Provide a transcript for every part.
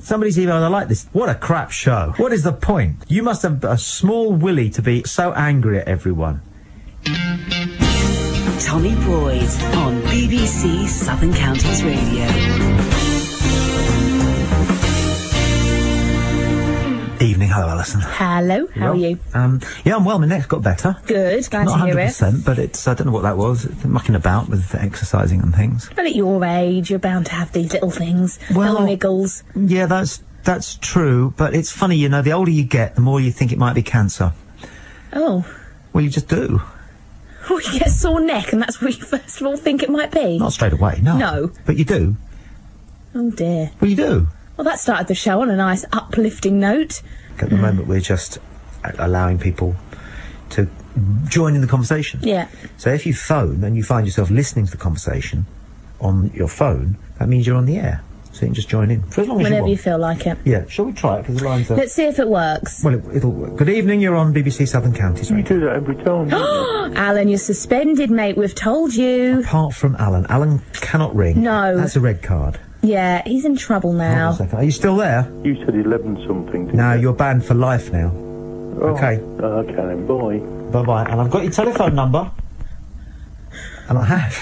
Somebody's emailed, I like this. What a crap show. What is the point? You must have a small willy to be so angry at everyone. Tommy Boyds on BBC Southern Counties Radio. Evening, hello Alison. Hello, how are you? Yeah, I'm well, my neck's got better. Good, glad Not to hear 100%, it. but it's, I don't know what that was, mucking about with exercising and things. Well, at your age, you're bound to have these little things, little niggles. Yeah, that's true, but it's funny, you know, the older you get, the more you think it might be cancer. Oh. Well, you just do. Oh, you get a sore neck and that's what you first of all think it might be? Not straight away, no. No. But you do. Oh, dear. Well, you do. Well, that started the show on a nice uplifting note. At the moment, we're just allowing people to join in the conversation. Yeah. So if you phone and you find yourself listening to the conversation on your phone, that means you're on the air. So you can just join in for as long as you want. Whenever you feel like it. Yeah. Shall we try it? Because the lines are... Let's see if it works. Well, it'll work. Good evening, you're on BBC Southern Counties Radio. You do that every time. Alan, you're suspended, mate. We've told you. Apart from Alan. Alan cannot ring. No. That's a red card. Yeah, he's in trouble now. Hold on a second. Are you still there? You said 11-something. No, you're banned for life now. Oh, okay. Okay then, bye. Bye-bye. And I've got your telephone number. And I have.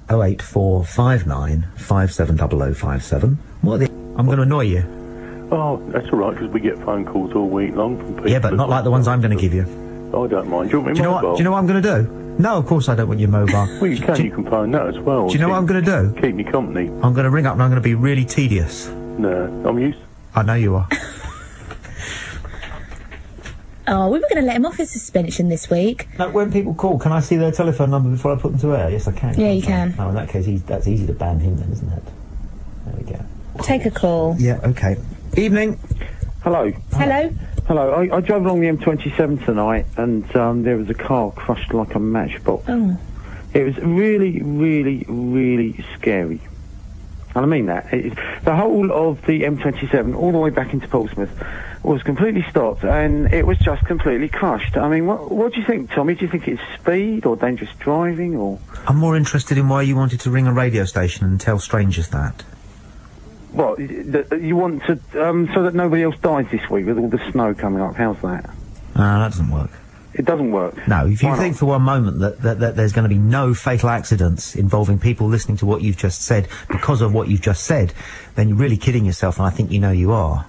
08459 570057. What are the... I'm going to annoy you. Oh, that's all right, because we get phone calls all week long from people. Yeah, but not like the ones I'm going to give you. I don't mind. Do you want me Do you know what I'm going to do? No, of course I don't want your mobile. Well, you can. You can phone that as well. Do you know what I'm going to do? Keep me company. I'm going to ring up and I'm going to be really tedious. No, I'm used. I know you are. Oh, we were going to let him off his suspension this week. No, when people call, can I see their telephone number before I put them to air? Yes, I can. Yeah, you can. Oh, in that case, that's easy to ban him then, isn't it? There we go. Take a call. Yeah, okay. Evening. Hello. Hello? Hello. I drove along the M27 tonight and there was a car crushed like a matchbox. Oh. It was really, really, really scary. And I mean that. The whole of the M27, all the way back into Portsmouth, was completely stopped and it was just completely crushed. I mean, what do you think, Tommy? Do you think it's speed or dangerous driving or...? I'm more interested in why you wanted to ring a radio station and tell strangers that. What, you want to, so that nobody else dies this week with all the snow coming up? How's that? That doesn't work. It doesn't work? No, if you think for one moment that there's going to be no fatal accidents involving people listening to what you've just said because of what you've just said, then you're really kidding yourself, and I think you know you are.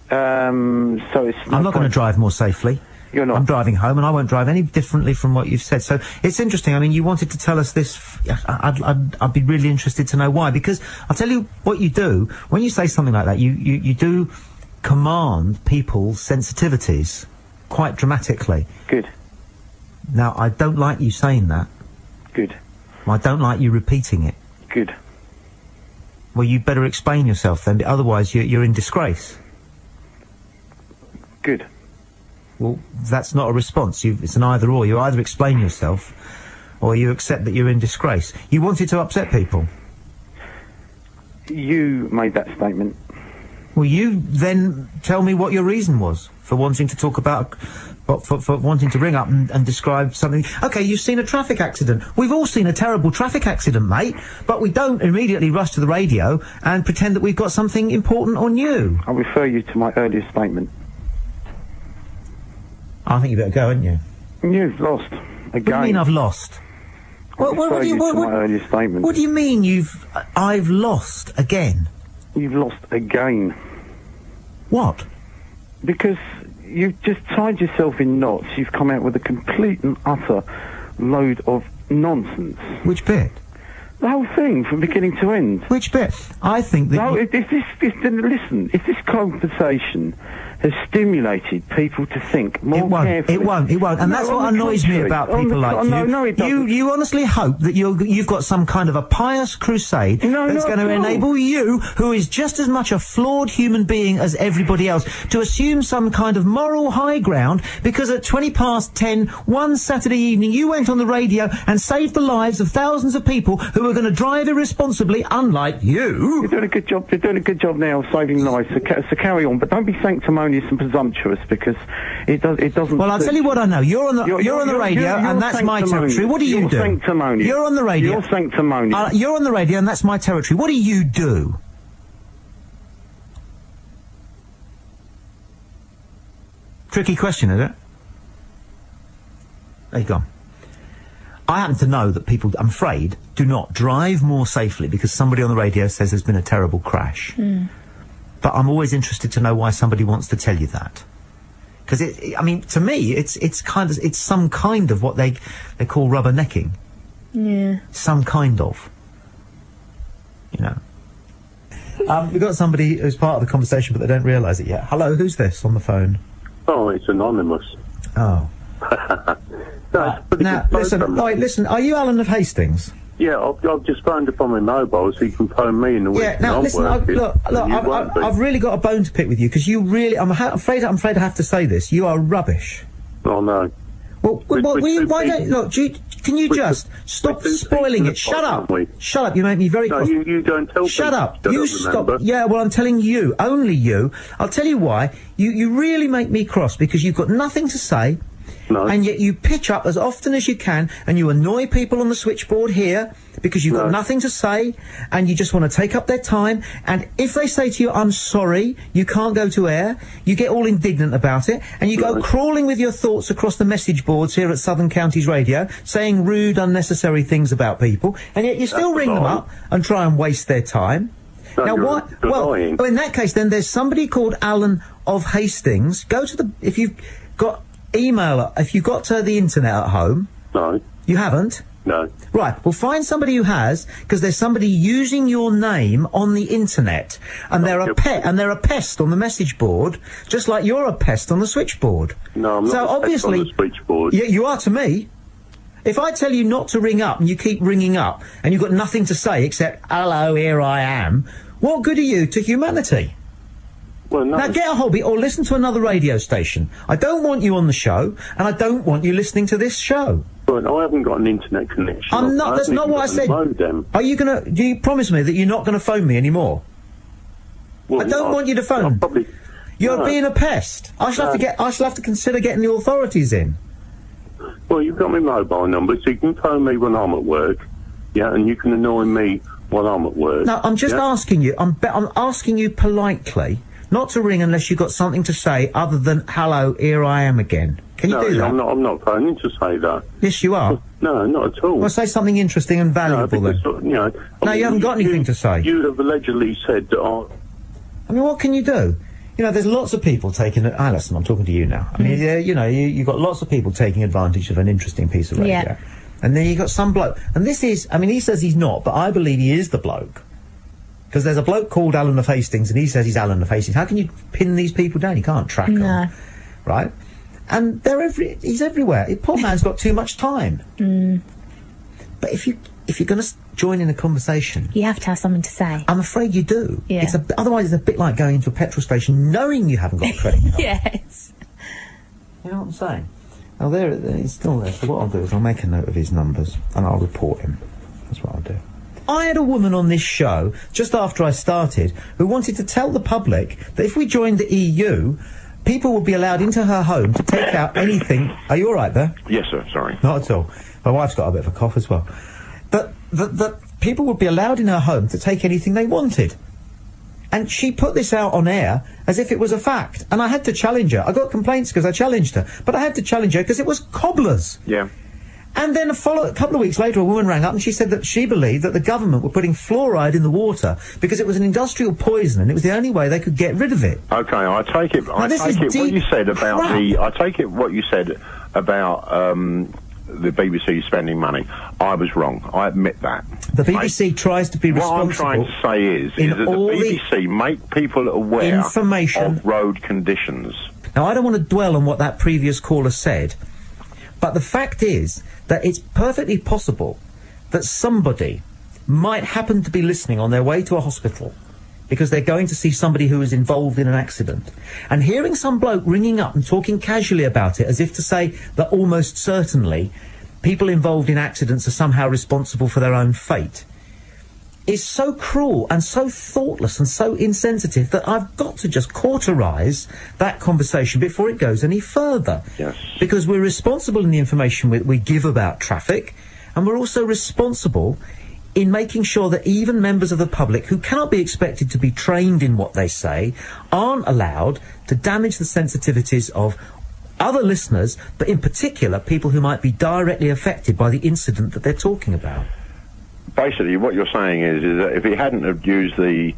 So it's... I'm not going to drive more safely. You're not? I'm driving home, and I won't drive any differently from what you've said. So it's interesting. I mean, you wanted to tell us this. I'd be really interested to know why. Because I'll tell you what you do when you say something like that. You do command people's sensitivities quite dramatically. Good. Now, I don't like you saying that. Good. I don't like you repeating it. Good. Well, you better explain yourself then. Otherwise, you're in disgrace. Good. Well, that's not a response. It's an either-or. You either explain yourself, or you accept that you're in disgrace. You wanted to upset people. You made that statement. Well, you then tell me what your reason was for wanting to talk about... For wanting to ring up and describe something... OK, you've seen a traffic accident. We've all seen a terrible traffic accident, mate, but we don't immediately rush to the radio and pretend that we've got something important or new. I'll refer you to my earlier statement. I think you better go, haven't you? You've lost. Again. What do you mean I've lost? What do you mean? My earlier statement. What do you mean I've lost again? You've lost again. What? Because you've just tied yourself in knots. You've come out with a complete and utter load of nonsense. Which bit? The whole thing, from beginning to end. Which bit? I think that... No, listen, if this conversation has stimulated people to think more carefully... It won't. And that's what annoys me about people like you. No, it doesn't. You honestly hope that you've got some kind of a pious crusade that's going to enable you, who is just as much a flawed human being as everybody else, to assume some kind of moral high ground because at 10:20 one Saturday evening you went on the radio and saved the lives of thousands of people who are going to drive irresponsibly, unlike you. You're doing a good job. You're doing a good job now of saving lives. So carry on, but don't be sanctimonious and presumptuous because it doesn't. Well, I'll tell you what I know. You're on the radio, and that's my territory. What do you do? Sanctimonious. You're on the radio. You're sanctimonious. You're on the radio, and that's my territory. What do you do? Tricky question, is it? There you go. I happen to know that people, I'm afraid, do not drive more safely because somebody on the radio says there's been a terrible crash. But I'm always interested to know why somebody wants to tell you that. Because I mean, to me, it's some kind of what they call rubbernecking. Yeah. Some kind of. You know. We've got somebody who's part of the conversation, but they don't realise it yet. Hello, who's this on the phone? Oh, it's anonymous. Oh. Now, listen, are you Alan of Hastings? Yeah, I've just phoned up on my mobile so you can phone me in the week. Yeah, now listen, I've really got a bone to pick with you because you really, I'm afraid I have to say this. You are rubbish. Oh no. Well, why don't look? Can you just stop spoiling it? Shut up! Shut up! You make me very cross. No, you don't tell me. Shut up! You stop. Yeah, well, I'm telling you, only you. I'll tell you why. You really make me cross because you've got nothing to say. No. And yet you pitch up as often as you can, and you annoy people on the switchboard here because you've got nothing to say, and you just want to take up their time. And if they say to you, "I'm sorry, you can't go to air," you get all indignant about it, and you go crawling with your thoughts across the message boards here at Southern Counties Radio, saying rude, unnecessary things about people, and yet you still ring them up and try and waste their time. No, now what? Well, in that case, then there's somebody called Alan of Hastings. Go to the if you've got. Email if you've got the internet at home. No. You haven't? No. Right, well find somebody who has, because there's somebody using your name on the internet, and they're a pest on the message board, just like you're a pest on the switchboard. No, I'm not a pest on the switchboard. Yeah, you are to me. If I tell you not to ring up and you keep ringing up and you've got nothing to say except, "Hello, here I am," what good are you to humanity? Well, no. Now get a hobby or listen to another radio station. I don't want you on the show, and I don't want you listening to this show. But I haven't got an internet connection. I'm not. That's not what I said. Are you gonna? Do you promise me that you're not going to phone me anymore? Well, I don't want you to phone. You're being a pest. I shall have to consider getting the authorities in. Well, you've got my mobile number, so you can phone me when I'm at work. Yeah, and you can annoy me while I'm at work. No, I'm just asking you. I'm asking you politely. Not to ring unless you've got something to say other than, "Hello, here I am again." Can you do that? I'm not phoning to say that. Yes, you are. No, not at all. Well, say something interesting and valuable then. You know, you haven't got anything to say. You have allegedly said that I mean, what can you do? You know, there's lots of people taking it. Allison, I'm talking to you now. I mean, you know, you've got lots of people taking advantage of an interesting piece of radio. Yeah. And then you've got some bloke. And this is, I mean, he says he's not, but I believe he is the bloke. Because there's a bloke called Alan of Hastings, and he says he's Alan of Hastings. How can you pin these people down? You can't track them. Right? And he's everywhere. Poor man's got too much time. But if you're going to join in a conversation... You have to have something to say. I'm afraid you do. Yeah. Otherwise it's a bit like going into a petrol station knowing you haven't got a credit card. Yes. You know what I'm saying? Now, he's still there, so what I'll do is I'll make a note of his numbers, and I'll report him. That's what I'll do. I had a woman on this show, just after I started, who wanted to tell the public that if we joined the EU, people would be allowed into her home to take out anything... Are you all right there? Yes, sir, sorry. Not at all. My wife's got a bit of a cough as well. That people would be allowed in her home to take anything they wanted. And she put this out on air as if it was a fact. And I had to challenge her. I got complaints because I challenged her. But I had to challenge her because it was cobblers. Yeah. And then a couple of weeks later, a woman rang up and she said that she believed that the government were putting fluoride in the water because it was an industrial poison and it was the only way they could get rid of it. Okay, I take it. I take it what you said about I take it what you said about the BBC spending money. I was wrong. I admit that. The BBC tries to be responsible. What I'm trying to say is that the BBC make people aware of road conditions. Now, I don't want to dwell on what that previous caller said, but the fact is that it's perfectly possible that somebody might happen to be listening on their way to a hospital because they're going to see somebody who is involved in an accident. And hearing some bloke ringing up and talking casually about it as if to say that almost certainly people involved in accidents are somehow responsible for their own fate is so cruel and so thoughtless and so insensitive that I've got to just cauterise that conversation before it goes any further. Yes. Because we're responsible in the information we give about traffic, and we're also responsible in making sure that even members of the public who cannot be expected to be trained in what they say aren't allowed to damage the sensitivities of other listeners, but in particular people who might be directly affected by the incident that they're talking about. Basically, what you're saying is that if he hadn't have used the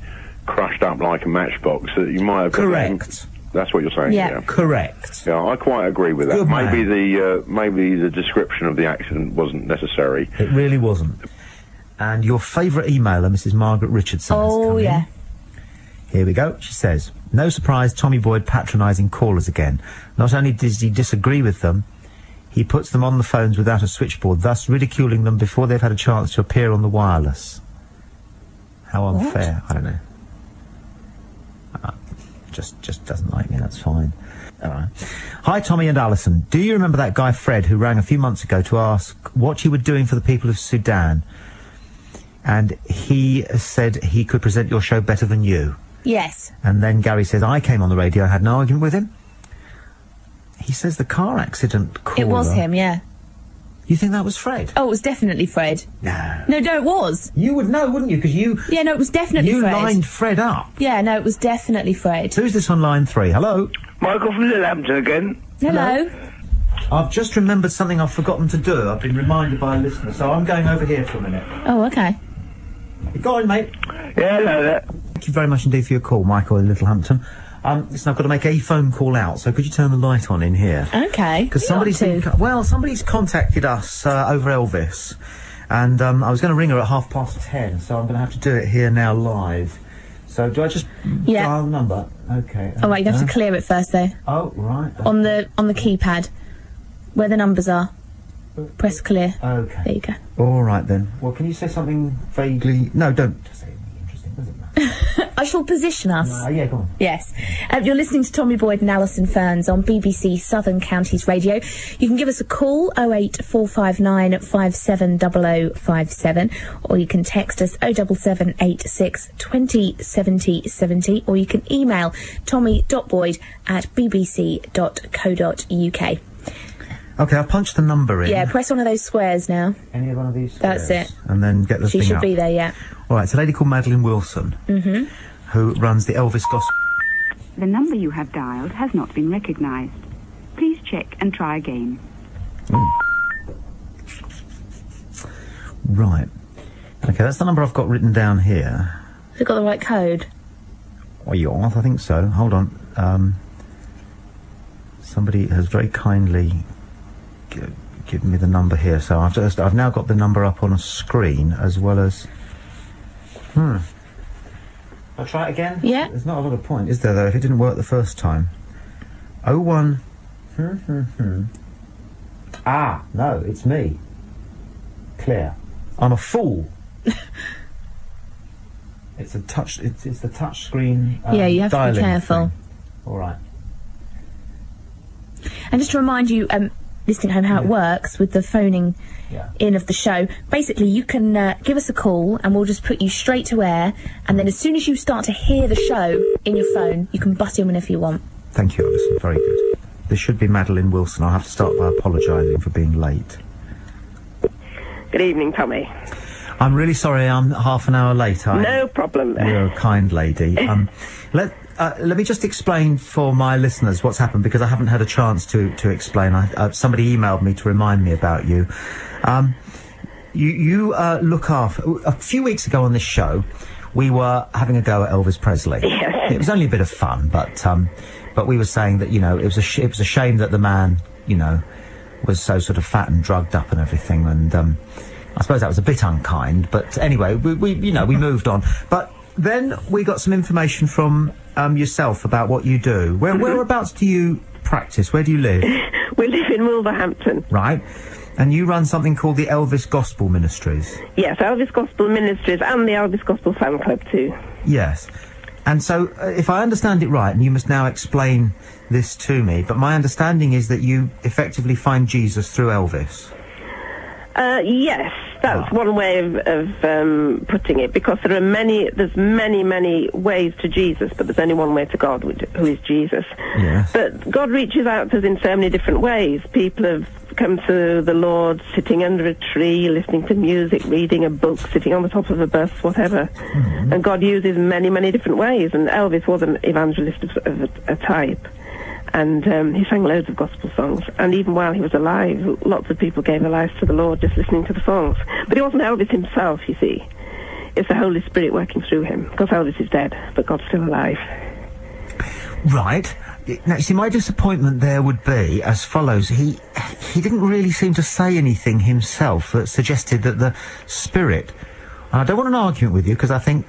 crushed up like a matchbox, that you might have... Correct. That's what you're saying, yeah. Correct. Yeah, I quite agree with that. Good man. Maybe the description of the accident wasn't necessary. It really wasn't. And your favourite emailer, Mrs. Margaret Richardson, has come in. Here we go. She says, no surprise, Tommy Boyd patronising callers again. Not only does he disagree with them, he puts them on the phones without a switchboard, thus ridiculing them before they've had a chance to appear on the wireless. How unfair. I don't know. Just doesn't like me, that's fine. All right. Hi, Tommy and Allison. Do you remember that guy Fred who rang a few months ago to ask what you were doing for the people of Sudan? And he said he could present your show better than you. Yes. And then Gary says, I came on the radio and had an argument with him. He says the car accident caller... It was him, yeah. You think that was Fred? Oh, it was definitely Fred. No. No, it was. You would know, wouldn't you? Because you... Yeah, no, it was definitely Fred. You lined Fred up. Yeah, no, it was definitely Fred. Who's this on line 3? Hello? Michael from Littlehampton again. Hello. I've just remembered something I've forgotten to do. I've been reminded by a listener, so I'm going over here for a minute. Oh, okay. Go on, mate. Yeah, hello there. Thank you very much indeed for your call, Michael in Littlehampton. Listen, I've got to make a phone call out, so could you turn the light on in here? Okay. Because somebody's contacted us over Elvis, and I was going to ring her at 10:30, so I'm going to have to do it here now live. So do I just dial the number? Okay. Oh, right, you have to clear it first, though. Oh, right. Okay. On the keypad, where the numbers are. Press clear. Okay. There you go. All right, then. Well, can you say something vaguely... No, don't say anything interesting, doesn't matter. I shall position us. Yeah, go on. Yes. You're listening to Tommy Boyd and Allison Ferns on BBC Southern Counties Radio. You can give us a call, 08459 570057, or you can text us 07786 20 70 70, or you can email tommy.boyd@bbc.co.uk. Okay, I've punched the number in. Yeah, press one of those squares now. Any one of these squares? That's it. And then get the thing up. She should be there, yeah. All right, it's a lady called Madeline Wilson, who runs the Elvis Gospel... The number you have dialed has not been recognised. Please check and try again. Right. Okay, that's the number I've got written down here. Have you got the right code? Well, you are, I think so. Hold on. Somebody has very kindly... given me the number here, so I've now got the number up on a screen as well as... I'll try it again? Yeah. There's not a lot of point, is there, though, if it didn't work the first time? 01... Ah, no, it's me. Clear. I'm a fool. It's a touch... It's the touch screen... yeah, you have to be careful. All right. And just to remind you, listening home, how it works with the phoning in of the show. Basically, you can give us a call and we'll just put you straight to air, and then as soon as you start to hear the show in your phone, you can butt in whenever you want. Thank you, Allison. Very good. This should be Madeline Wilson. I'll have to start by apologising for being late. Good evening, Tommy. I'm really sorry I'm half an hour late. No problem. You're a kind lady. Let me just explain for my listeners what's happened, because I haven't had a chance to explain. Somebody emailed me to remind me about you. You look after... A few weeks ago on this show, we were having a go at Elvis Presley. Yes. It was only a bit of fun, but we were saying that, you know, it was a shame that the man, you know, was so sort of fat and drugged up and everything, and I suppose that was a bit unkind, but anyway, we moved on. But then we got some information from yourself about what you do. Whereabouts do you practice? Where do you live? We live in Wolverhampton. Right. And you run something called the Elvis Gospel Ministries. Yes, Elvis Gospel Ministries and the Elvis Gospel Fan Club too. Yes. And so, if I understand it right, and you must now explain this to me, but my understanding is that you effectively find Jesus through Elvis. Yes, that's one way of putting it, because there's many ways to Jesus, but there's only one way to God, who is Jesus. Yes. But God reaches out to us in so many different ways. People have come to the Lord sitting under a tree, listening to music, reading a book, sitting on the top of a bus, whatever. And God uses many different ways, and Elvis was an evangelist of a type. And he sang loads of gospel songs. And even while he was alive, lots of people gave their lives to the Lord just listening to the songs. But he wasn't Elvis himself, you see. It's the Holy Spirit working through him. Because Elvis is dead, but God's still alive. Right. Now, see, my disappointment there would be as follows. He didn't really seem to say anything himself that suggested that the Spirit... And I don't want an argument with you, because I think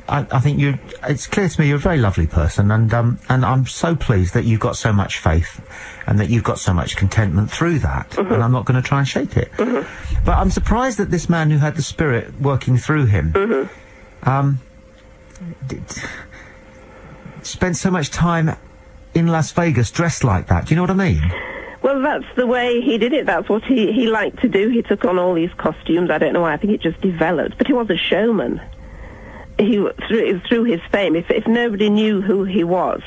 you... It's clear to me you're a very lovely person, and I'm so pleased that you've got so much faith, and that you've got so much contentment through that, and I'm not going to try and shake it. But I'm surprised that this man who had the Spirit working through him... spent so much time in Las Vegas dressed like that. Do you know what I mean? Well, that's the way he did it. That's what he liked to do. He took on all these costumes. I don't know why. I think it just developed. But he was a showman. It was through his fame. If nobody knew who he was,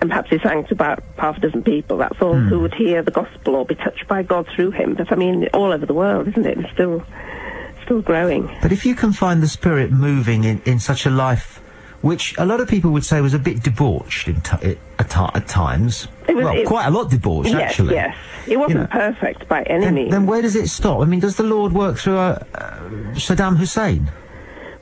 and perhaps he sang to about half a dozen people, that's all who would hear the gospel or be touched by God through him. But, I mean, all over the world, isn't it? It's still growing. But if you can find the Spirit moving in such a life... which a lot of people would say was a bit debauched at times. Quite a lot debauched, actually. Yes, it wasn't perfect by any means. Then where does it stop? I mean, does the Lord work through Saddam Hussein?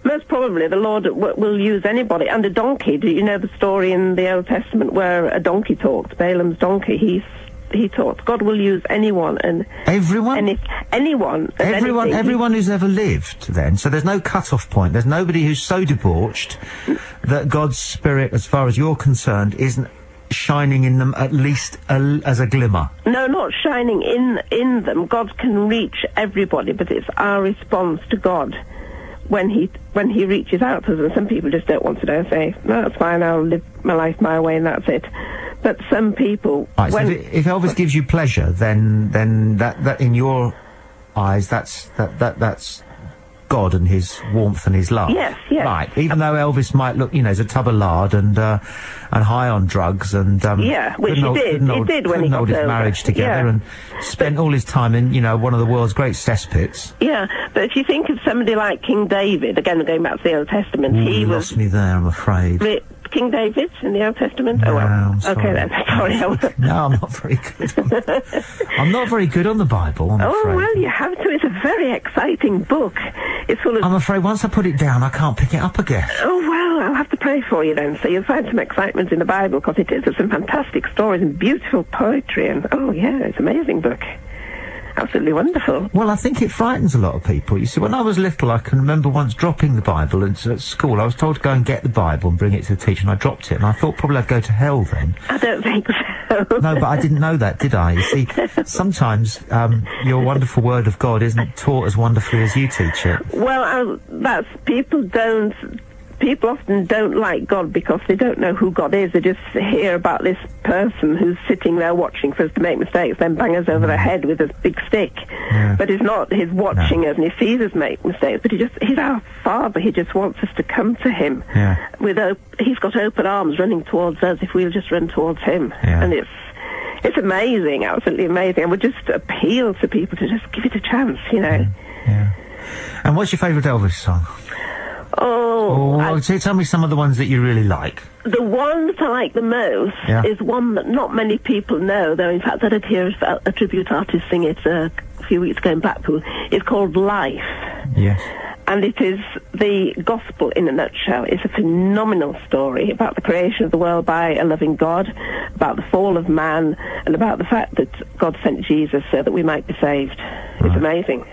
Most probably the Lord will use anybody. And a donkey. Do you know the story in the Old Testament where a donkey talked, Balaam's donkey? He taught God will use anyone and everyone. Everyone who's ever lived. Then, so there's no cut-off point. There's nobody who's so debauched that God's Spirit, as far as you're concerned, isn't shining in them at least as a glimmer. No, not shining in them. God can reach everybody, but it's our response to God when he reaches out to them. Some people just don't want to say, no, that's fine. I'll live my life my way, and that's it. But some people... Right, so if Elvis gives you pleasure, then that in your eyes, that's God and his warmth and his love. Yes, yes. Right, even though Elvis might look, as a tub of lard and high on drugs and... which he did. He did when he got his marriage together and spent all his time in, one of the world's great cesspits. Yeah, but if you think of somebody like King David, again, going back to the Old Testament, he was... lost me there, I'm afraid. King David in the Old Testament? No, oh, well. I'm sorry. Okay, then. Sorry. No, I'm not very good. I'm not very good on the Bible, I'm afraid. Well, you have to. It's a very exciting book. It's full of... I'm afraid once I put it down, I can't pick it up again. Oh, well, I'll have to pray for you then. So you'll find some excitement in the Bible, because it is. There's some fantastic stories and beautiful poetry, and, it's an amazing book. Absolutely wonderful. Well, I think it frightens a lot of people. You see, when I was little, I can remember once dropping the Bible at school. I was told to go and get the Bible and bring it to the teacher, and I dropped it, and I thought probably I'd go to hell then. I don't think so. No, but I didn't know that, did I? You see, sometimes your wonderful Word of God isn't taught as wonderfully as you teach it. Well, people often don't like God because they don't know who God is. They just hear about this person who's sitting there watching for us to make mistakes, then bang us over the head with a big stick. Yeah. But he's watching us, and he sees us make mistakes, but he's our Father. He just wants us to come to him. Yeah. He's got open arms running towards us if we'll just run towards him. Yeah. And it's amazing, absolutely amazing. And we just appeal to people to just give it a chance, Yeah. And what's your favourite Elvis song? Tell me some of the ones that you really like. The one that I like the most is one that not many people know, though in fact I did hear a tribute artist sing it a few weeks ago in Blackpool. It's called Life. Yes. And it is the gospel in a nutshell. It's a phenomenal story about the creation of the world by a loving God, about the fall of man, and about the fact that God sent Jesus so that we might be saved. Right. It's amazing.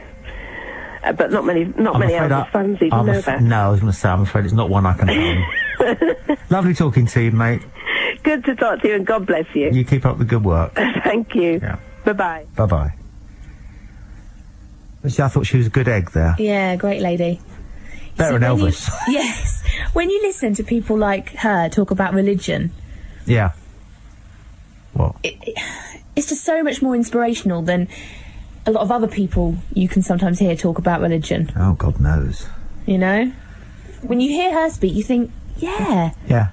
But not many Elvis fans even know that. No, I was going to say, I'm afraid it's not one I can own. Lovely talking to you, mate. Good to talk to you, and God bless you. You keep up the good work. Thank you. Yeah. Bye-bye. Bye-bye. See, I thought she was a good egg there. Yeah, great lady. Better than Elvis. Yes. When you listen to people like her talk about religion... Yeah. What? It's just so much more inspirational than... a lot of other people you can sometimes hear talk about religion. Oh, God knows. When you hear her speak, you think, yeah. Yeah.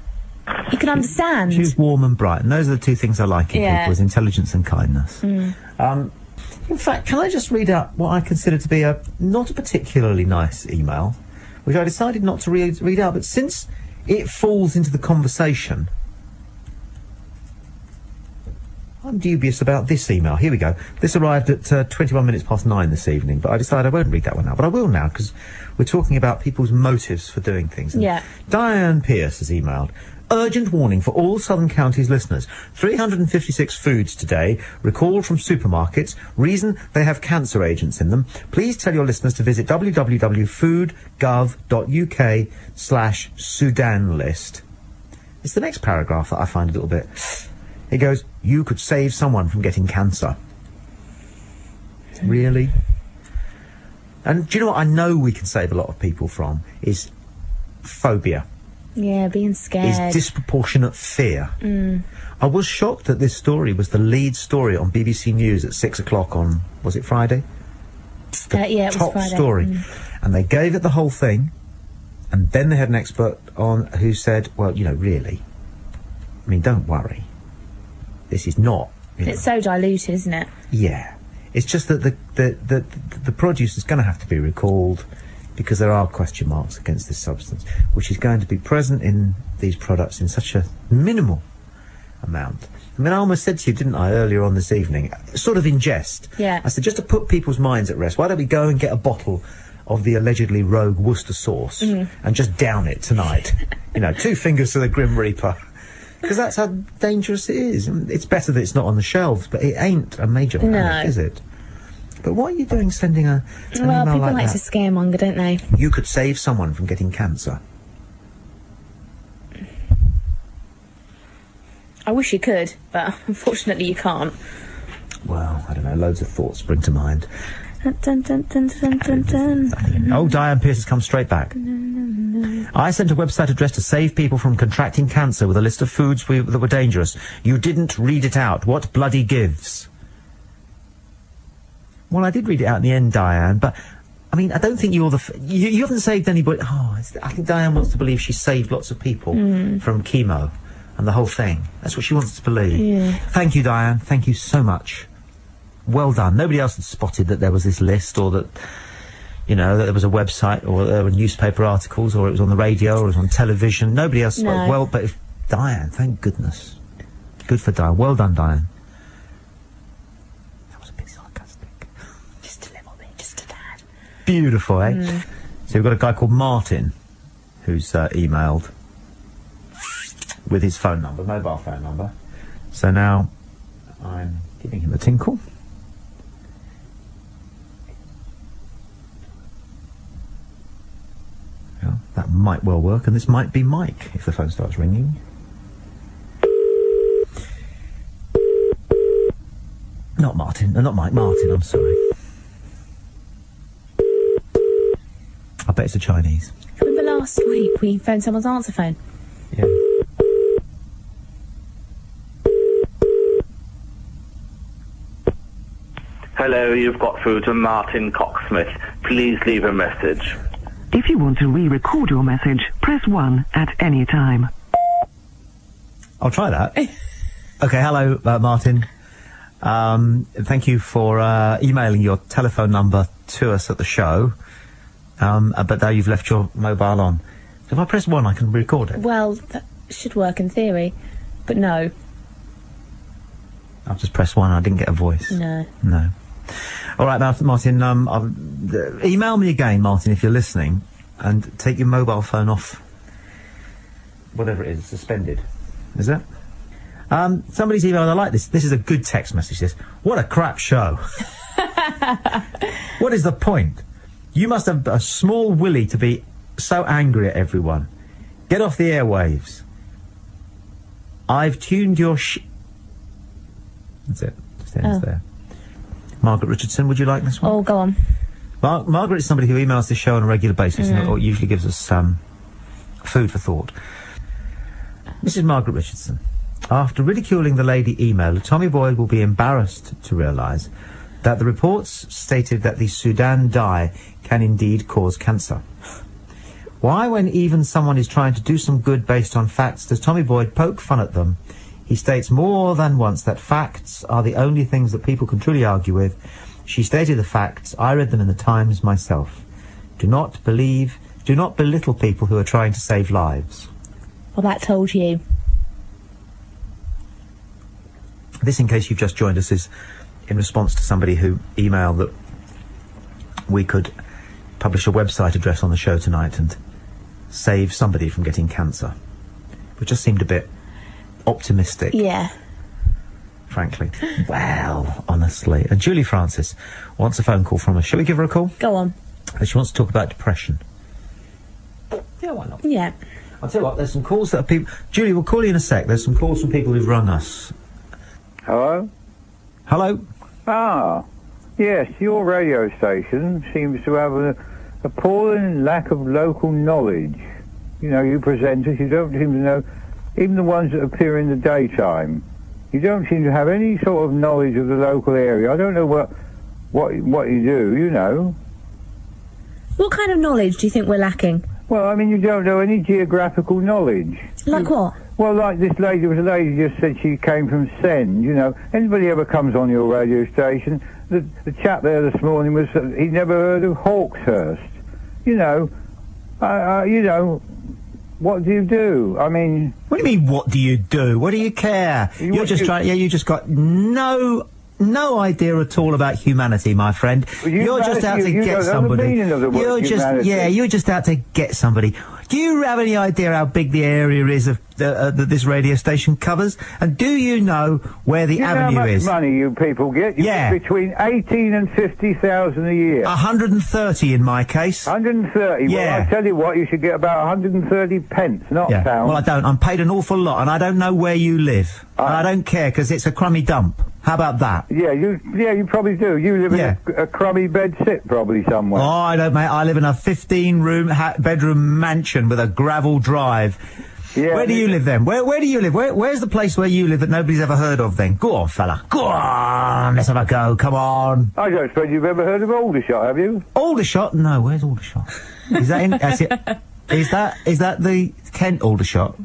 You can understand. She's warm and bright, and those are the two things I like in people, is intelligence and kindness. In fact, can I just read out what I consider to be not a particularly nice email, which I decided not to read out, but since it falls into the conversation... I'm dubious about this email. Here we go. This arrived at 21 minutes past 9 this evening, but I decided I won't read that one now. But I will now, because we're talking about people's motives for doing things. And Yeah. Diane Pierce has emailed. Urgent warning for all Southern Counties listeners. 356 foods today recalled from supermarkets. Reason, they have cancer agents in them. Please tell your listeners to visit www.foodgov.uk/Sudan list. It's the next paragraph that I find a little bit... It goes, you could save someone from getting cancer. Really? And do you know what I know we can save a lot of people from? Is phobia. Yeah, being scared. Is disproportionate fear. I was shocked that this story was the lead story on BBC News at 6 o'clock on, was it Friday? Yeah, it was top Friday. story. And they gave it the whole thing, and then they had an expert on who said, well, you know, really, I mean, don't worry. This is not... It's so diluted, isn't it? Yeah. It's just that the produce is going to have to be recalled because there are question marks against this substance, which is going to be present in these products in such a minimal amount. I mean, I almost said to you, didn't I, earlier on this evening, sort of in jest. Yeah. I said, just to put people's minds at rest, why don't we go and get a bottle of the allegedly rogue Worcester sauce and just down it tonight? You know, 2 fingers to the Grim Reaper. Because that's how dangerous it is. It's better that it's not on the shelves, but it ain't a major panic, is it? But what are you doing sending an email people like like that? to scaremonger, don't they? You could save someone from getting cancer. I wish you could, but unfortunately you can't. Well, I don't know, loads of thoughts spring to mind. Dun, dun, dun, dun, dun, dun, dun. Oh, Diane Pierce has come straight back. I sent a website address to save people from contracting cancer with a list of foods that were dangerous. You didn't read it out. What bloody gives? Well, I did read it out in the end, Diane, but, I mean, I don't think you're you haven't saved anybody. Oh, I think Diane wants to believe she saved lots of people from chemo and the whole thing. That's what she wants to believe. Yeah. Thank you, Diane. Thank you so much. Well done. Nobody else had spotted that there was this list, or that, you know, that there was a website, or there were newspaper articles, or it was on the radio, or it was on television. Nobody else spoke. Well, but if Diane, thank goodness. Good for Diane. Well done, Diane. That was a bit sarcastic. Just a little bit, just a tad. Beautiful, eh? So we've got a guy called Martin who's emailed with his phone number, mobile phone number. So now I'm giving him a tinkle. Well, that might well work, and this might be Mike if the phone starts ringing. Not Martin, not Mike, Martin, I'm sorry. I bet it's a Chinese. Remember last week we phoned someone's answer phone? Yeah. Hello, you've got through to Martin Cocksmith. Please leave a message. If you want to re-record your message, press 1 at any time. I'll try that. Okay, hello, Martin. Thank you for emailing your telephone number to us at the show. But now you've left your mobile on. So if I press 1, I can record it. Well, that should work in theory, but no. I've just pressed 1, I didn't get a voice. No. No. All right, Martin, email me again, Martin, if you're listening, and take your mobile phone off, whatever it is, suspended. Is it? Somebody's emailed, I like this. This is a good text message, this. What a crap show. What is the point? You must have a small willy to be so angry at everyone. Get off the airwaves. I've tuned your That's it. Just ends there. Margaret Richardson, would you like this one? Oh, go on. Margaret is somebody who emails this show on a regular basis and usually gives us food for thought. Mrs. Margaret Richardson, after ridiculing the lady emailer, Tommy Boyd will be embarrassed to realise that the reports stated that the Sudan dye can indeed cause cancer. Why, when even someone is trying to do some good based on facts, does Tommy Boyd poke fun at them? He states more than once that facts are the only things that people can truly argue with. She stated the facts. I read them in the Times myself. Do not belittle people who are trying to save lives. Well, that told you. This, in case you've just joined us, is in response to somebody who emailed that we could publish a website address on the show tonight and save somebody from getting cancer. It just seemed a bit optimistic. Yeah. Frankly. Well, honestly. Julie Francis wants a phone call from us. Shall we give her a call? Go on. She wants to talk about depression. Yeah, why not? Yeah. I'll tell you what, there's some calls that are people... Julie, we'll call you in a sec. There's some calls from people who've rung us. Hello? Hello? Ah, yes, your radio station seems to have an appalling lack of local knowledge. You know, you presenters, you don't seem to know, even the ones that appear in the daytime, you don't seem to have any sort of knowledge of the local area. I don't know what you do, you know. What kind of knowledge do you think we're lacking? Well, I mean, you don't know any geographical knowledge. Like what? Well, like this lady, was a lady just said she came from Sen, you know. Anybody ever comes on your radio station, the chap there this morning was, he'd never heard of Hawkshurst. You know, you know, what do you do? I mean... What do you mean, what do you do? What do you care? You're just trying... Yeah, you just got no idea at all about humanity, my friend. You're just out to get somebody. You're just out to get somebody. Do you have any idea how big the area is of that this radio station covers? And do you know where the avenue is? How much money you people get? You get between 18 and 50,000 a year. 130 in my case. 130. Yeah. Well, I tell you what, you should get about 130 pence, not pounds. Well, I don't. I'm paid an awful lot, and I don't know where you live. And I don't care because it's a crummy dump. How about that? Yeah, you probably do. You live in a crummy bed sit probably somewhere. Oh, I don't, mate. I live in a 15-room bedroom mansion with a gravel drive. Yeah. Where do you live then? Where do you live? Where's the place where you live that nobody's ever heard of then? Go on, fella. Go on. Let's have a go. Come on. I don't suppose you've ever heard of Aldershot, have you? Aldershot? No. Where's Aldershot? Is that in? That's it. Is that the Kent Aldershot?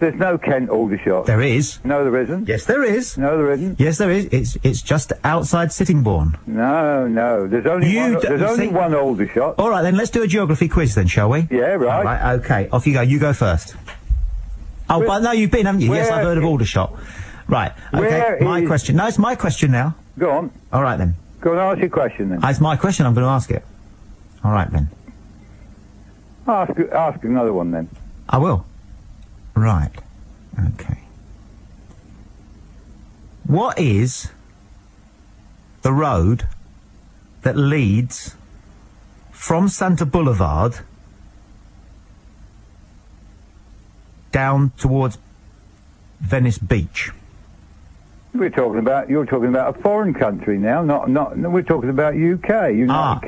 There's no Kent Aldershot. There is. No, there isn't. Yes, there is. No, there isn't. Yes, there is. It's just outside Sittingbourne. No. There's only one Aldershot. All right, then let's do a geography quiz then, shall we? Yeah, right. All right, okay. Off you go. You go first. Oh, but no, you've been, haven't you? Yes, I've heard of Aldershot. Right. Okay. My question. No, it's my question now. Go on. All right then. Go on, ask your question then. It's my question. I'm going to ask it. All right then. Ask another one then. I will. Right. Okay. What is the road that leads from Santa Boulevard down towards Venice Beach? You're talking about a foreign country now, not we're talking about UK. No,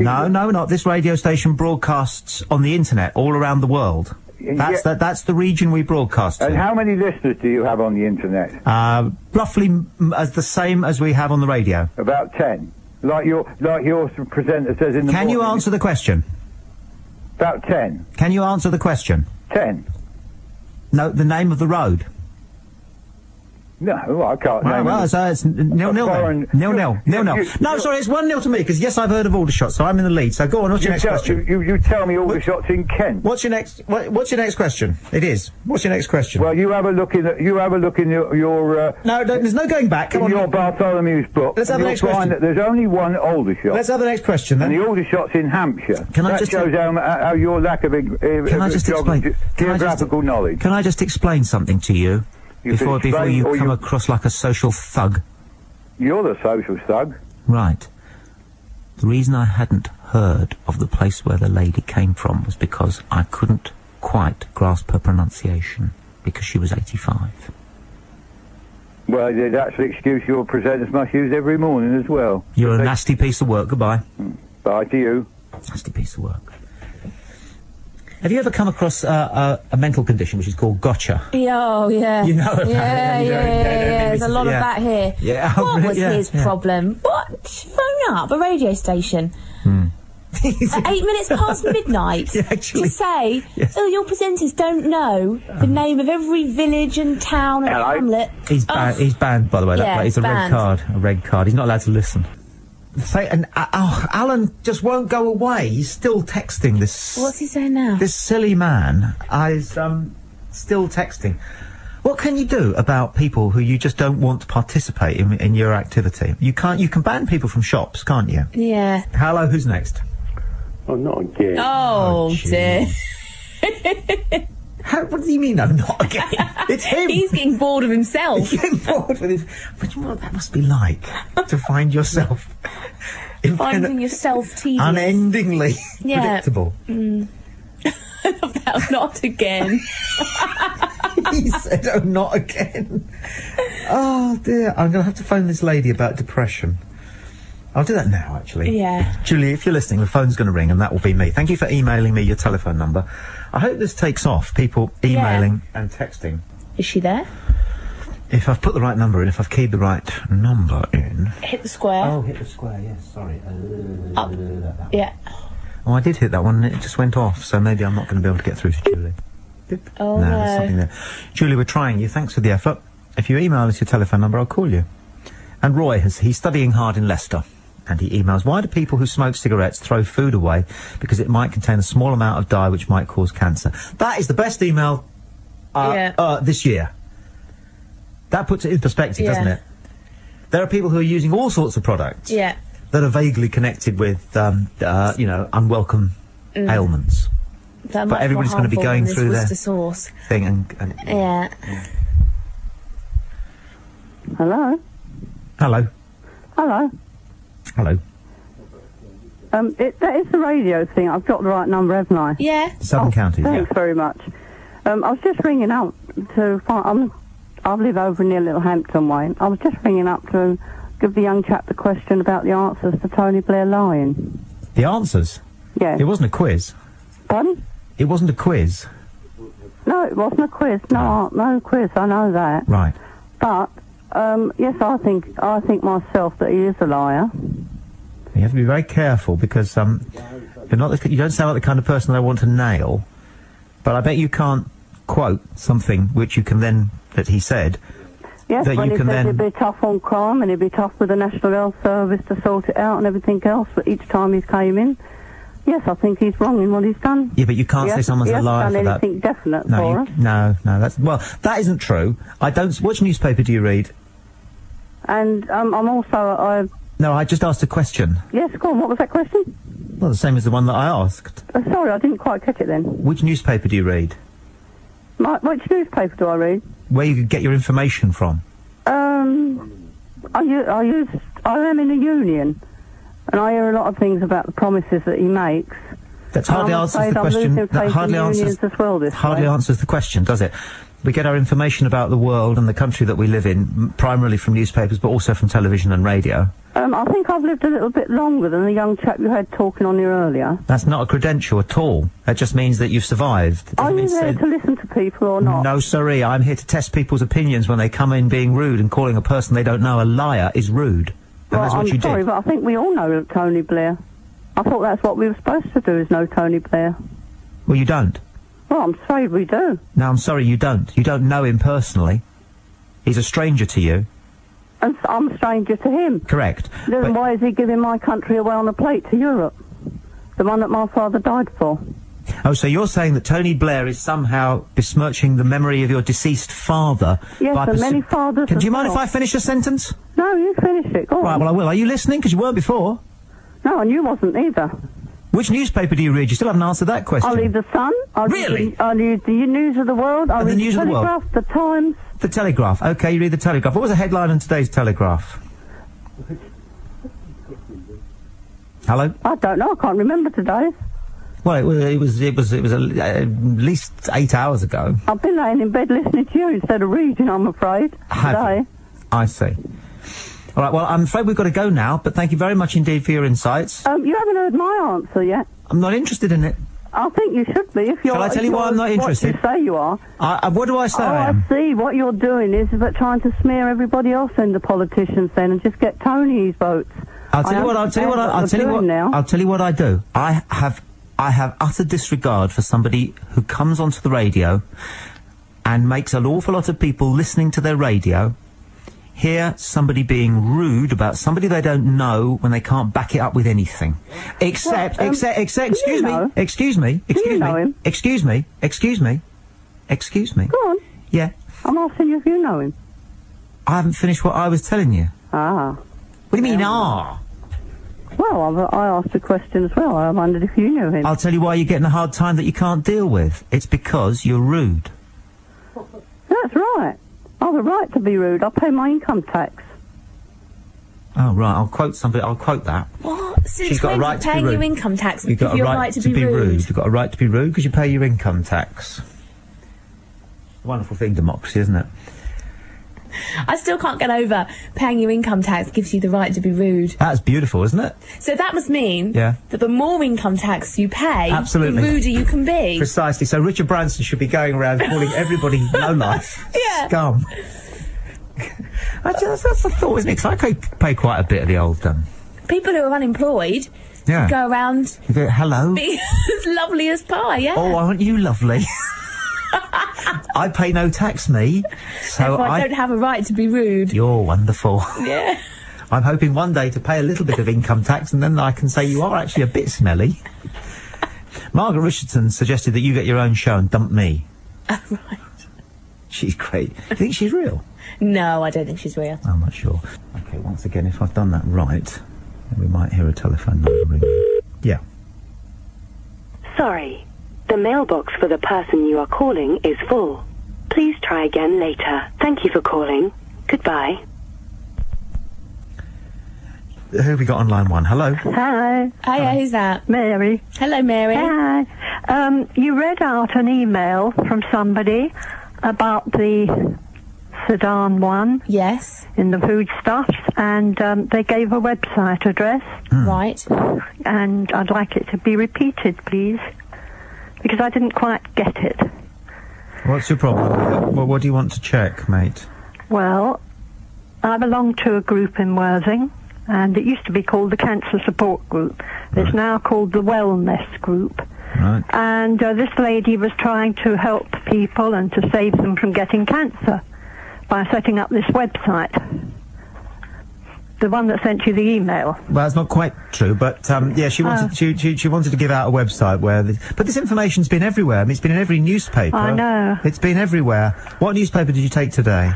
we're not. This radio station broadcasts on the internet all around the world. That's the region we broadcast to. And how many listeners do you have on the internet? Roughly as the same as we have on the radio. About 10. Like your presenter says in the morning. Can you answer the question? About 10. Can you answer the question? 10. No, the name of the road. No, I can't name it. Well, so it's 0-0 then. No, sorry, it's 1-0 to me, because yes, I've heard of Aldershot, so I'm in the lead. So go on, what's your next question? You tell me Aldershot's in Kent. What's your next question? It is. What's your next question? Well, you have a look in your No, there's no going back. Come on. Your Bartholomew's book. Let's have the next question. That there's only one Aldershot. Let's have the next question then. And the Aldershot's in Hampshire. That shows how your lack of geographical knowledge. Can I just explain something to you? Before you come across like a social thug. You're the social thug. Right. The reason I hadn't heard of the place where the lady came from was because I couldn't quite grasp her pronunciation, because she was 85. Well, that's the excuse your presenters must use every morning as well. You're a nasty piece of work. Goodbye. Bye to you. Nasty piece of work. Have you ever come across a mental condition which is called gotcha? Oh, yeah. You know about it. Yeah. There's a lot of that here. Yeah. What was his problem? What? Phone up a radio station. At 8 minutes past midnight. To say, your presenters don't know the name of every village and town and hamlet. He's banned, by the way. He's a red card. A red card. He's not allowed to listen. Alan just won't go away. He's still texting this. What's he saying now? This silly man is still texting. What can you do about people who you just don't want to participate in your activity? You can ban people from shops, can't you? Yeah. Hello, who's next? Oh, not again. Oh dear. What do you mean, no, not again? It's him. He's getting bored of himself. He's getting bored with his... But you know what that must be like, to find yourself... Finding yourself tedious. Unendingly predictable. I love that. Not again. He said, oh, not again. Oh, dear. I'm going to have to phone this lady about depression. I'll do that now, actually. Yeah. Julie, if you're listening, the phone's going to ring, and that will be me. Thank you for emailing me your telephone number. I hope this takes off, people emailing and texting. Is she there? If I've put the right number in, if I've keyed the right number in... Hit the square. Oh, hit the square, yes, sorry. Up. Yeah. Oh, I did hit that one, and it just went off, so maybe I'm not going to be able to get through to Julie. Oh, no. There's something there. Julie, we're trying you. Thanks for the effort. If you email us your telephone number, I'll call you. And Roy, he's studying hard in Leicester. And he emails, why do people who smoke cigarettes throw food away? Because it might contain a small amount of dye which might cause cancer. That is the best email this year. That puts it in perspective, doesn't it? There are people who are using all sorts of products that are vaguely connected with, you know, unwelcome ailments. But everybody's going to be going through their thing and yeah. Hello? Hello. Hello? Hello. That is the radio thing. I've got the right number, haven't I? Yeah. Southern Counties, Thanks very much. I was just ringing up to find... I live over near Littlehampton way. I was just ringing up to give the young chap the question about the answers to Tony Blair lying. The answers? Yeah. It wasn't a quiz. Pardon? It wasn't a quiz. No, it wasn't a quiz. No quiz. I know that. Right. But yes, I think myself that he is a liar. You have to be very careful because you're not. You don't sound like the kind of person that I want to nail. But I bet you can't quote something which you can then that he said. Yes, that when you he can says then he'd be tough on crime and he'd be tough with the National Health Service to sort it out and everything else. But each time he's came in, yes, I think he's wrong in what he's done. Yeah, but you can't say someone's a liar for that. He hasn't done anything definite for us. No, that's... Well, that isn't true. I don't... Which newspaper do you read? And I'm also... No, I just asked a question. Yes, go on. What was that question? Well, the same as the one that I asked. Sorry, I didn't quite catch it then. Which newspaper do you read? Which newspaper do I read? Where you could get your information from? I am in a union, and I hear a lot of things about the promises that he makes. That hardly answers the question. That hardly answers the question, does it? We get our information about the world and the country that we live in, primarily from newspapers, but also from television and radio. I think I've lived a little bit longer than the young chap you had talking on here earlier. That's not a credential at all. That just means that you've survived. Are you there to listen to people or not? No, sorry. I'm here to test people's opinions when they come in being rude, and calling a person they don't know a liar is rude. And that's what you did. I'm sorry, but I think we all know Tony Blair. I thought that's what we were supposed to do, is know Tony Blair. Well, you don't. Well, I'm afraid we do. No, I'm sorry, you don't. You don't know him personally. He's a stranger to you. And I'm a stranger to him. Correct. Then why is he giving my country away on a plate to Europe? The one that my father died for. Oh, so you're saying that Tony Blair is somehow besmirching the memory of your deceased father? Yes, and many fathers. Do you mind if I finish a sentence? No, you finish it. Go on. Right, well, I will. Are you listening? Because you weren't before. No, and you wasn't either. Which newspaper do you read? You still haven't answered that question. I read The Sun. Really? I read the News of the World. I read the News of the World. Telegraph, The Times. The Telegraph. Okay, you read the Telegraph. What was the headline in today's Telegraph? Hello? I don't know. I can't remember today's. Well, it was at least 8 hours ago. I've been laying in bed listening to you instead of reading, I'm afraid. Today. I see. All right, well, I'm afraid we've got to go now, but thank you very much indeed for your insights. You haven't heard my answer yet. I'm not interested in it. I think you should be. If you're, Shall I tell you why I'm not interested? What you say you are. What do I say I am? I see. What you're doing is about trying to smear everybody else in the politicians then and just get Tony's votes. I'll tell you what I do. I have utter disregard for somebody who comes onto the radio and makes an awful lot of people listening to their radio hear somebody being rude about somebody they don't know when they can't back it up with anything. Excuse me. Go on. Yeah. I'm asking you if you know him. I haven't finished what I was telling you. Ah. What do you mean, ah? Well, I asked a question as well. I wondered if you knew him. I'll tell you why you're getting a hard time that you can't deal with. It's because you're rude. That's right. I have a right to be rude. I pay my income tax. Oh, right. I'll quote somebody. I'll quote that. What? Since She's got when a right to be paying rude. your income tax You've got give you a right to be rude? You've got a right to be rude because you pay your income tax. Wonderful thing, democracy, isn't it? I still can't get over paying your income tax gives you the right to be rude. That's beautiful, isn't it? So that must mean Yeah. that the more income tax you pay, Absolutely. the ruder you can be. Precisely. So Richard Branson should be going around calling everybody lowlife, scum. That's a thought, isn't it? 'Cause I pay quite a bit of the old People who are unemployed Yeah. go around You go, hello. being as lovely as pie, yeah? Oh, aren't you lovely? I pay no tax, me. So Therefore, I don't have a right to be rude. You're wonderful. Yeah. I'm hoping one day to pay a little bit of income tax, and then I can say you are actually a bit smelly. Margaret Richardson suggested that you get your own show and dump me. Oh, right. She's great. Do you think she's real? No, I don't think she's real. I'm not sure. Okay, once again, if I've done that right, then we might hear a telephone number ring. Yeah. Sorry. The mailbox for the person you are calling is full. Please try again later. Thank you for calling. Goodbye. Who have we got on line one? Hello? Hi. Hiya, who's that? Mary. Hello, Mary. Hi. You read out an email from somebody about the Sudan one. Yes. In the foodstuffs, and they gave a website address. Right. And I'd like it to be repeated, please, because I didn't quite get it. What's your problem? Well, what do you want to check, mate? Well, I belong to a group in Worthing, and it used to be called the Cancer Support Group. It's now called the Wellness Group. Right. And this lady was trying to help people and to save them from getting cancer by setting up this website. The one that sent you the email. Well, that's not quite true, but yeah, she wanted she wanted to give out a website where. But this information's been everywhere. I mean, it's been in every newspaper. I know. It's been everywhere. What newspaper did you take today?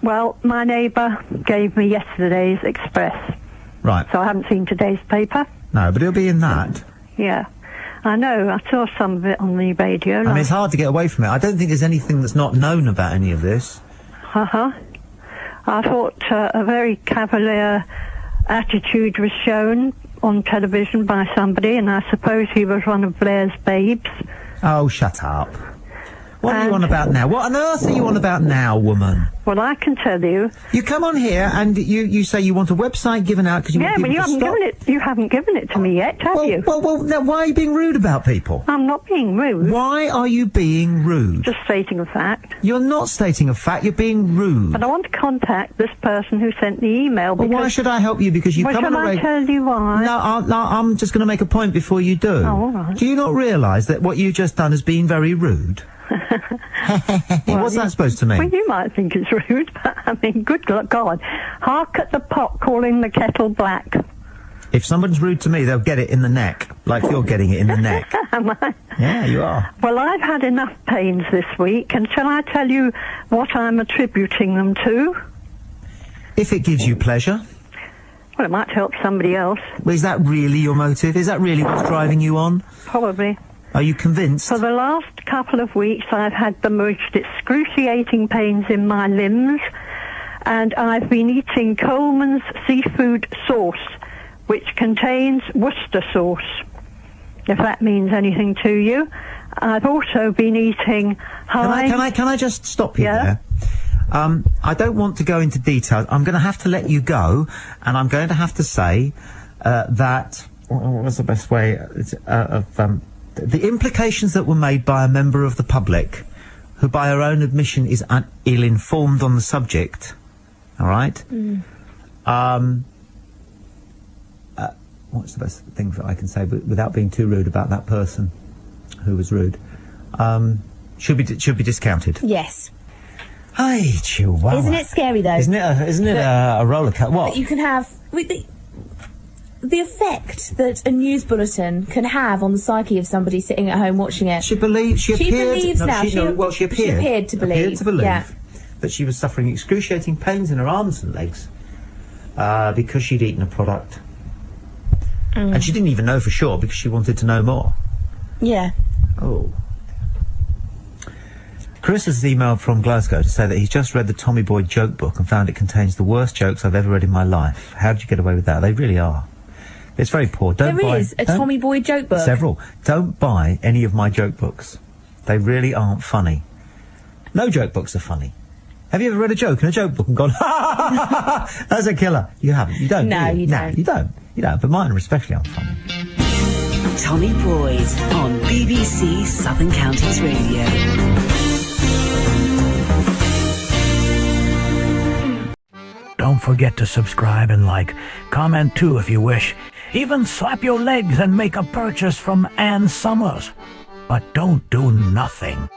Well, my neighbour gave me yesterday's Express. Right. So I haven't seen today's paper. No, but it'll be in that. Yeah. I know. I saw some of it on the radio. I mean, it's hard to get away from it. I don't think there's anything that's not known about any of this. Uh-huh. I thought a very cavalier attitude was shown on television by somebody, and I suppose he was one of Blair's babes. Oh, shut up. What are you on about now? What on earth are you on about now, woman? Well, I can tell you. You come on here and you say you want a website given out because you want people to stop. You haven't given it to me yet, have you? Well, now, why are you being rude about people? I'm not being rude. Why are you being rude? Just stating a fact. You're not stating a fact, you're being rude. But I want to contact this person who sent the email. Well, why should I help you? Because you come on a Shall I tell you why? No, I'm just going to make a point before you do. Oh, all right. Do you not realise that what you've just done has been very rude? What's that supposed to mean? Well, you might think it's rude, but I mean, good God. Hark at the pot calling the kettle black. If someone's rude to me, they'll get it in the neck, like you're getting it in the neck. Am I? Yeah, you are. Well, I've had enough pains this week, and shall I tell you what I'm attributing them to? If it gives you pleasure. Well, it might help somebody else. Well, is that really your motive? Is that really what's driving you on? Probably. Are you convinced? For the last couple of weeks, I've had the most excruciating pains in my limbs, and I've been eating Coleman's seafood sauce, which contains Worcester sauce, if that means anything to you. I've also been eating Can I just stop you there? I don't want to go into details. I'm going to have to let you go, and I'm going to have to say that... What's the best way of... the implications that were made by a member of the public, who by her own admission is ill-informed on the subject, all right? What's the best thing that I can say without being too rude about that person who was rude? Should be discounted. Yes. Hey, Chihuahua. Isn't it scary though? Isn't it a roller coaster? What? That you can have the effect that a news bulletin can have on the psyche of somebody sitting at home watching it. She believes she appeared to believe that she was suffering excruciating pains in her arms and legs because she'd eaten a product. And she didn't even know for sure because she wanted to know more. Yeah. Oh. Chris has emailed from Glasgow to say that he's just read the Tommy Boyd joke book and found it contains the worst jokes I've ever read in my life. How did you get away with that? They really are. It's very poor. There is a Tommy Boyd joke book. Several. Don't buy any of my joke books. They really aren't funny. No joke books are funny. Have you ever read a joke in a joke book and gone, ha ha ha ha ha, that's a killer? You haven't. You don't. No, do you? you don't. You don't. You don't. But mine especially aren't funny. Tommy Boyds on BBC Southern Counties Radio. Don't forget to subscribe and like. Comment too if you wish. Even slap your legs and make a purchase from Ann Summers. But don't do nothing.